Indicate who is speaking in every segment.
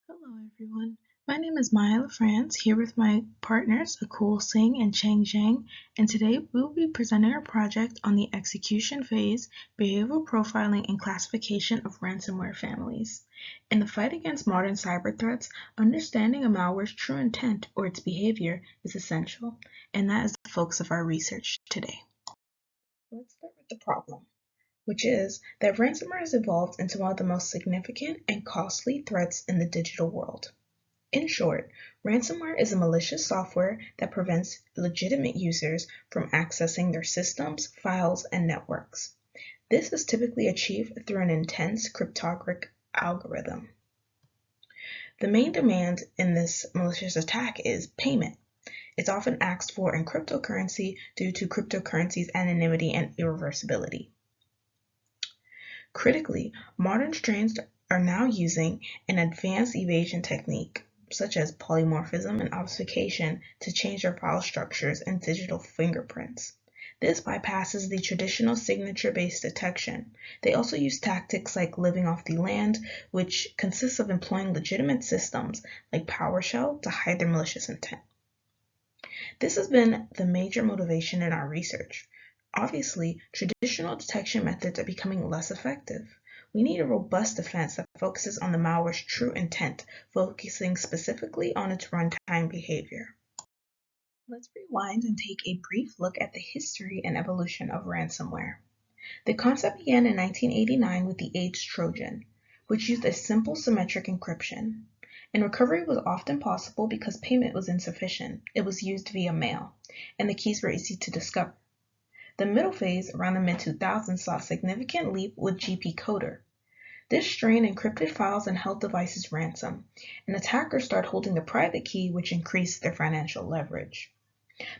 Speaker 1: Hello everyone, my name is Maya France here with my partners Akul Singh and Chang Zhang, and today we will be presenting our project on the execution phase, behavioral profiling and classification of ransomware families. In the fight against modern cyber threats, understanding a malware's true intent or its behavior is essential, and that is the focus of our research today. Let's start with the problem, which is that ransomware has evolved into one of the most significant and costly threats in the digital world. In short, ransomware is a malicious software that prevents legitimate users from accessing their systems, files, and networks. This is typically achieved through an intense cryptographic algorithm. The main demand in this malicious attack is payment. It's often asked for in cryptocurrency due to cryptocurrency's anonymity and irreversibility. Critically, modern strains are now using an advanced evasion technique, such as polymorphism and obfuscation, to change their file structures and digital fingerprints. This bypasses the traditional signature-based detection. They also use tactics like living off the land, which consists of employing legitimate systems like PowerShell to hide their malicious intent. This has been the major motivation in our research. Obviously, traditional detection methods are becoming less effective. We need a robust defense that focuses on the malware's true intent, focusing specifically on its runtime behavior. Let's rewind and take a brief look at the history and evolution of ransomware. The concept began in 1989 with the AIDS Trojan, which used a simple symmetric encryption. And recovery was often possible because payment was insufficient. It was used via mail, and the keys were easy to discover. The middle phase, around the mid-2000s, saw a significant leap with GP Coder. This strain encrypted files and held devices ransom, and attackers started holding the private key, which increased their financial leverage.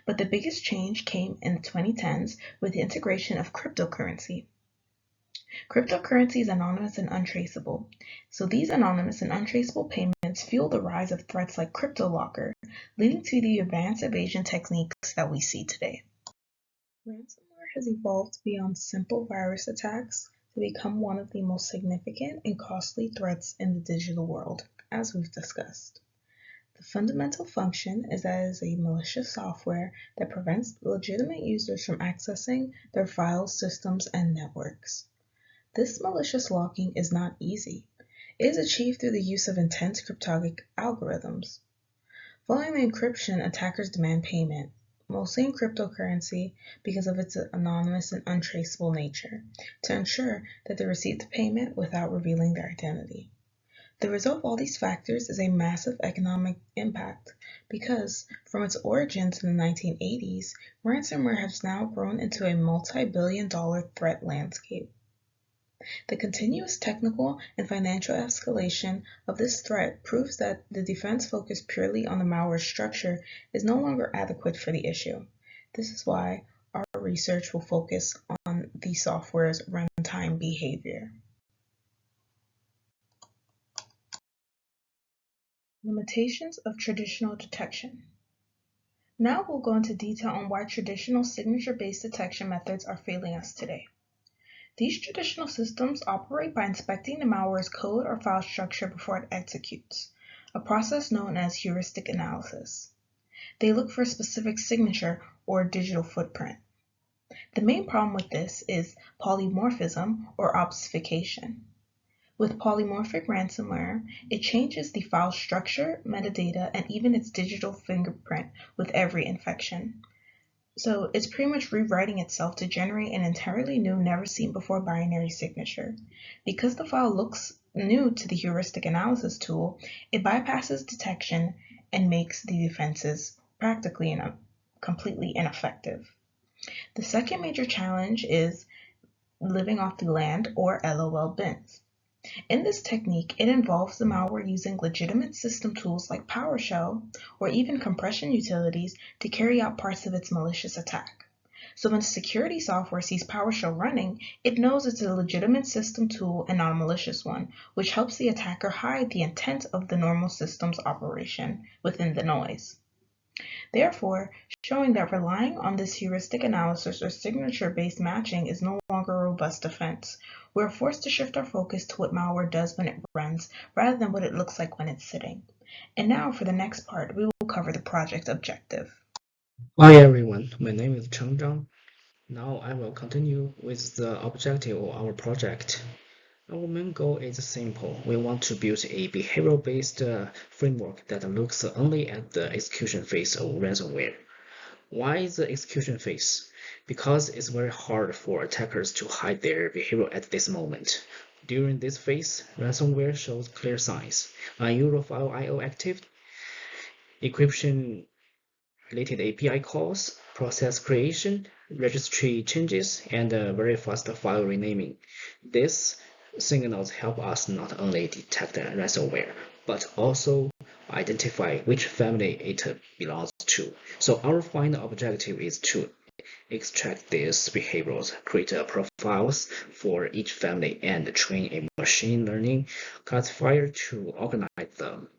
Speaker 1: But the biggest change came in the 2010s with the integration of cryptocurrency. Cryptocurrency is anonymous and untraceable, so these anonymous and untraceable payments fuel the rise of threats like CryptoLocker, leading to the advanced evasion techniques that we see today. Ransomware has evolved beyond simple virus attacks to become one of the most significant and costly threats in the digital world, as we've discussed. The fundamental function is that it is a malicious software that prevents legitimate users from accessing their files, systems, and networks. This malicious locking is not easy. It is achieved through the use of intense cryptographic algorithms. Following the encryption, attackers demand payment, mostly in cryptocurrency because of its anonymous and untraceable nature, to ensure that they receive the payment without revealing their identity. The result of all these factors is a massive economic impact because, from its origins in the 1980s, ransomware has now grown into a multi-billion-dollar threat landscape. The continuous technical and financial escalation of this threat proves that the defense focused purely on the malware structure is no longer adequate for the issue. This is why our research will focus on the software's runtime behavior. Limitations of traditional detection. Now we'll go into detail on why traditional signature-based detection methods are failing us today. These traditional systems operate by inspecting the malware's code or file structure before it executes, a process known as heuristic analysis. They look for a specific signature or digital footprint. The main problem with this is polymorphism or obfuscation. With polymorphic ransomware, it changes the file structure, metadata, and even its digital fingerprint with every infection. So it's pretty much rewriting itself to generate an entirely new, never-seen-before binary signature. Because the file looks new to the heuristic analysis tool, it bypasses detection and makes the defenses practically completely ineffective. The second major challenge is living off the land or LOL bins. In this technique, it involves the malware using legitimate system tools like PowerShell or even compression utilities to carry out parts of its malicious attack. So when security software sees PowerShell running, it knows it's a legitimate system tool and not a malicious one, which helps the attacker hide the intent of the normal system's operation within the noise. Therefore, showing that relying on this heuristic analysis or signature-based matching is no longer a robust defense. We're forced to shift our focus to what malware does when it runs, rather than what it looks like when it's sitting. And now for the next part, we will cover the project objective.
Speaker 2: Hi everyone, my name is Cheng Zhang. Now I will continue with the objective of our project. Our main goal is simple. We want to build a behavioral-based framework that looks only at the execution phase of ransomware. Why the execution phase? Because it's very hard for attackers to hide their behavior at this moment. During this phase, ransomware shows clear signs. Unusual file I/O active, encryption related API calls, process creation, registry changes, and very fast file renaming. These signals help us not only detect ransomware, but also identify which family it belongs to. So our final objective is to extract these behaviors, create profiles for each family, and train a machine learning classifier to organize them.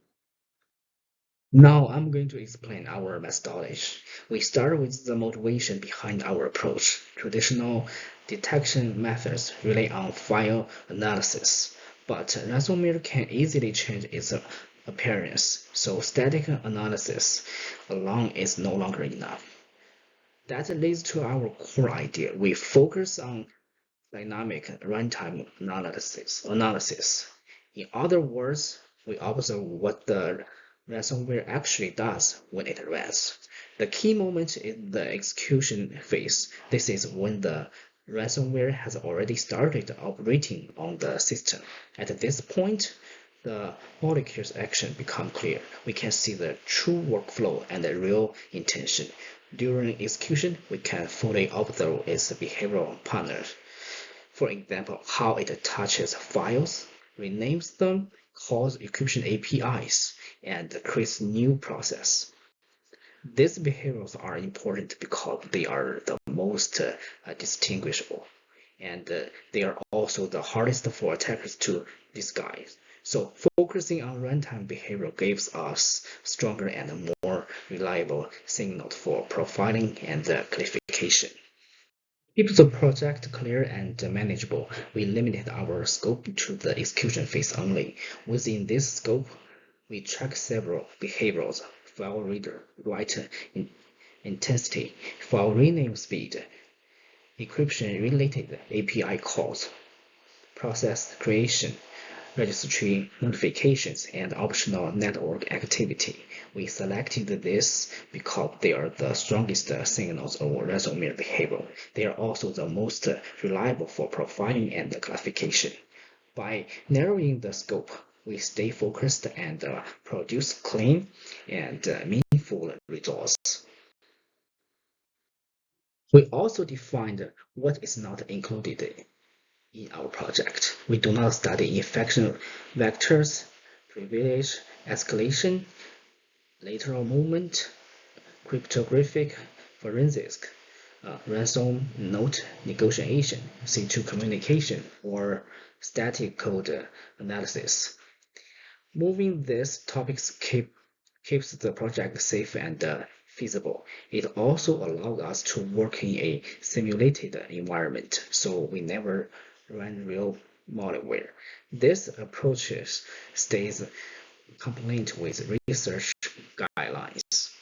Speaker 2: Now I'm going to explain our methodology. We start with the motivation behind our approach. Traditional detection methods rely on file analysis, but ransomware can easily change its appearance, so static analysis alone is no longer enough. That leads to our core idea. We focus on dynamic runtime analysis. In other words, we observe what the ransomware actually does when it runs. The key moment is the execution phase. This is when the ransomware has already started operating on the system. At this point, the molecules action become clear. We can see the true workflow and the real intention. During execution, we can fully observe its behavioral patterns. For example, how it touches files, renames them, calls encryption APIs, and creates new process. These behaviors are important because they are the most distinguishable, and they are also the hardest for attackers to disguise. So focusing on runtime behavior gives us stronger and more reliable signals for profiling and classification. Keep the project clear and manageable. We limited our scope to the execution phase only. Within this scope, we track several behaviors: file reader, write intensity, file rename speed, encryption-related API calls, process creation, registry notifications, and optional network activity. We selected this because they are the strongest signals of ransomware behavior. They are also the most reliable for profiling and classification. By narrowing the scope, we stay focused and produce clean and meaningful results. We also defined what is not included in our project. We do not study infection vectors, privilege escalation, lateral movement, cryptographic forensics, ransom note negotiation, C2 communication, or static code analysis. Moving these topics keeps the project safe and feasible. It also allows us to work in a simulated environment, so we never run real malware. This approach stays compliant with research guidelines.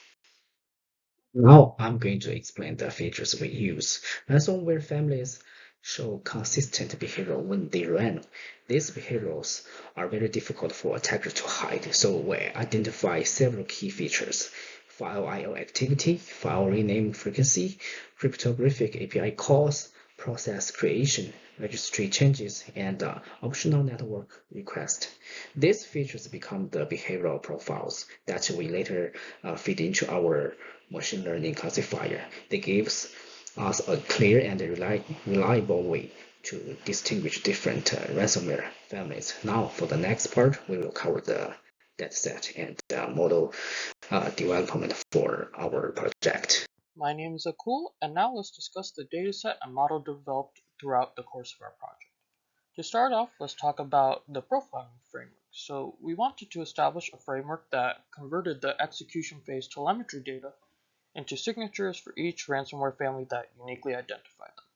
Speaker 2: Now I'm going to explain the features we use. Ransomware families show consistent behavior when they run. These behaviors are very difficult for attackers to hide, so we identify several key features: file I/O activity, file rename frequency, cryptographic API calls, process creation, registry changes, and optional network request. These features become the behavioral profiles that we later feed into our machine learning classifier. They gives us a clear and reliable way to distinguish different ransomware families. Now, for the next part, we will cover the dataset and model development for our project.
Speaker 3: My name is Akul, and now let's discuss the dataset and model developed throughout the course of our project. To start off, let's talk about the profiling frameworks. So we wanted to establish a framework that converted the execution phase telemetry data into signatures for each ransomware family that uniquely identified them.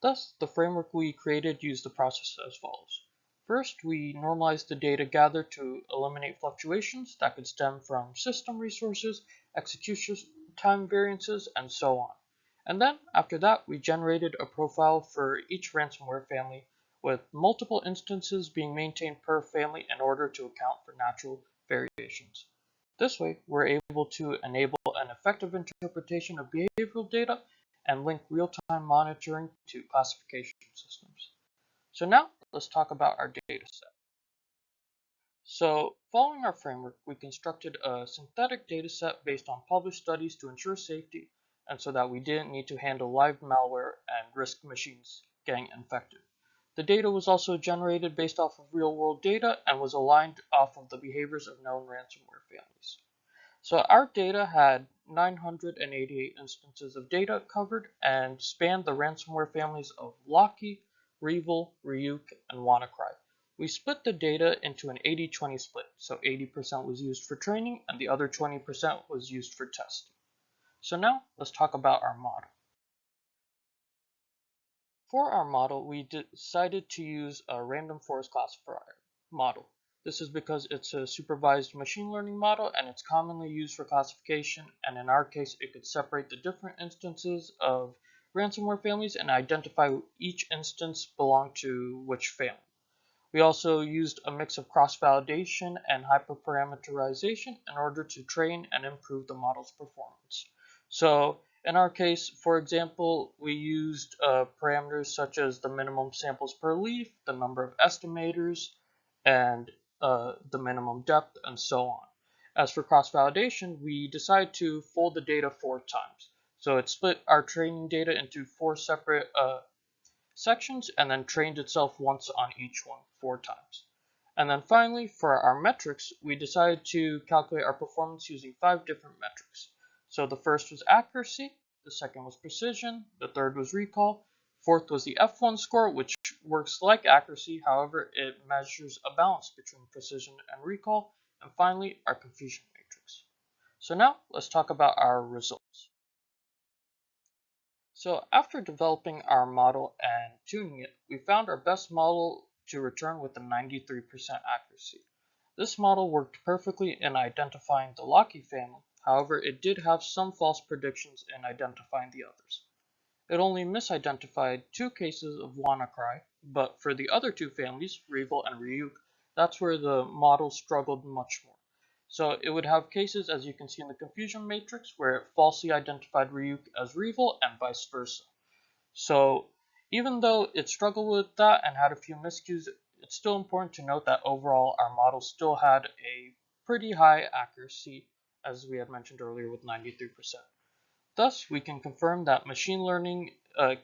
Speaker 3: Thus, the framework we created used the process as follows. First, we normalized the data gathered to eliminate fluctuations that could stem from system resources, execution time variances, and so on. And then, after that, we generated a profile for each ransomware family with multiple instances being maintained per family in order to account for natural variations. This way, we're able to enable an effective interpretation of behavioral data and link real-time monitoring to classification systems. So now, let's talk about our data set. So, following our framework, we constructed a synthetic data set based on published studies to ensure safety and so that we didn't need to handle live malware and risk machines getting infected. The data was also generated based off of real-world data and was aligned off of the behaviors of known ransomware families. So our data had 988 instances of data covered and spanned the ransomware families of Locky, Revil, Ryuk, and WannaCry. We split the data into an 80-20 split, so 80% was used for training and the other 20% was used for testing. So now let's talk about our model. For our model, we decided to use a random forest classifier model. This is because it's a supervised machine learning model and it's commonly used for classification, and in our case, it could separate the different instances of ransomware families and identify each instance belonged to which family. We also used a mix of cross-validation and hyperparameterization in order to train and improve the model's performance. So in our case, for example, we used parameters such as the minimum samples per leaf, the number of estimators, and the minimum depth, and so on. As for cross-validation, we decided to fold the data 4 times. So it split our training data into 4 separate sections and then trained itself once on each one 4 times. And then finally, for our metrics, we decided to calculate our performance using 5 different metrics. So the first was accuracy, the second was precision, the third was recall, fourth was the F1 score, which works like accuracy, however, it measures a balance between precision and recall, and finally, our confusion matrix. So now, let's talk about our results. So after developing our model and tuning it, we found our best model to return with a 93% accuracy. This model worked perfectly in identifying the Locky family, however it did have some false predictions in identifying the others. It only misidentified 2 cases of WannaCry, but for the other 2 families, Revil and Ryuk, that's where the model struggled much more. So it would have cases, as you can see in the confusion matrix, where it falsely identified Ryuk as Revil and vice versa. So even though it struggled with that and had a few miscues, it's still important to note that overall our model still had a pretty high accuracy, as we had mentioned earlier, with 93%. Thus, we can confirm that machine learning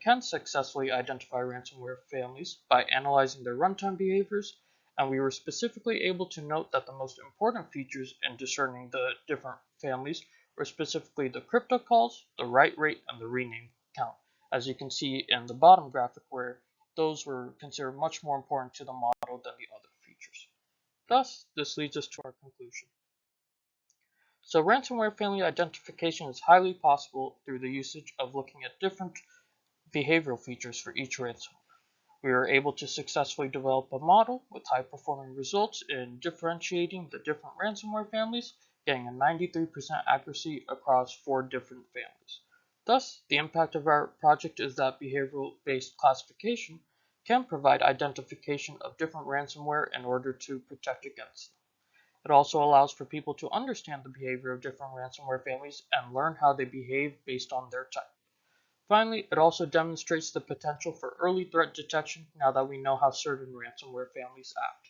Speaker 3: can successfully identify ransomware families by analyzing their runtime behaviors, and we were specifically able to note that the most important features in discerning the different families were specifically the crypto calls, the write rate, and the rename count, as you can see in the bottom graphic where those were considered much more important to the model than the other features. Thus, this leads us to our conclusion. So ransomware family identification is highly possible through the usage of looking at different behavioral features for each ransomware. We were able to successfully develop a model with high-performing results in differentiating the different ransomware families, getting a 93% accuracy across 4 different families. Thus, the impact of our project is that behavioral-based classification can provide identification of different ransomware in order to protect against them. It also allows for people to understand the behavior of different ransomware families and learn how they behave based on their type. Finally, it also demonstrates the potential for early threat detection now that we know how certain ransomware families act.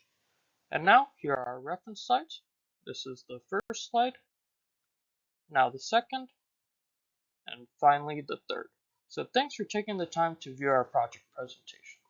Speaker 3: And now, here are our reference slides. This is the first slide, now the second, and finally the third. So thanks for taking the time to view our project presentation.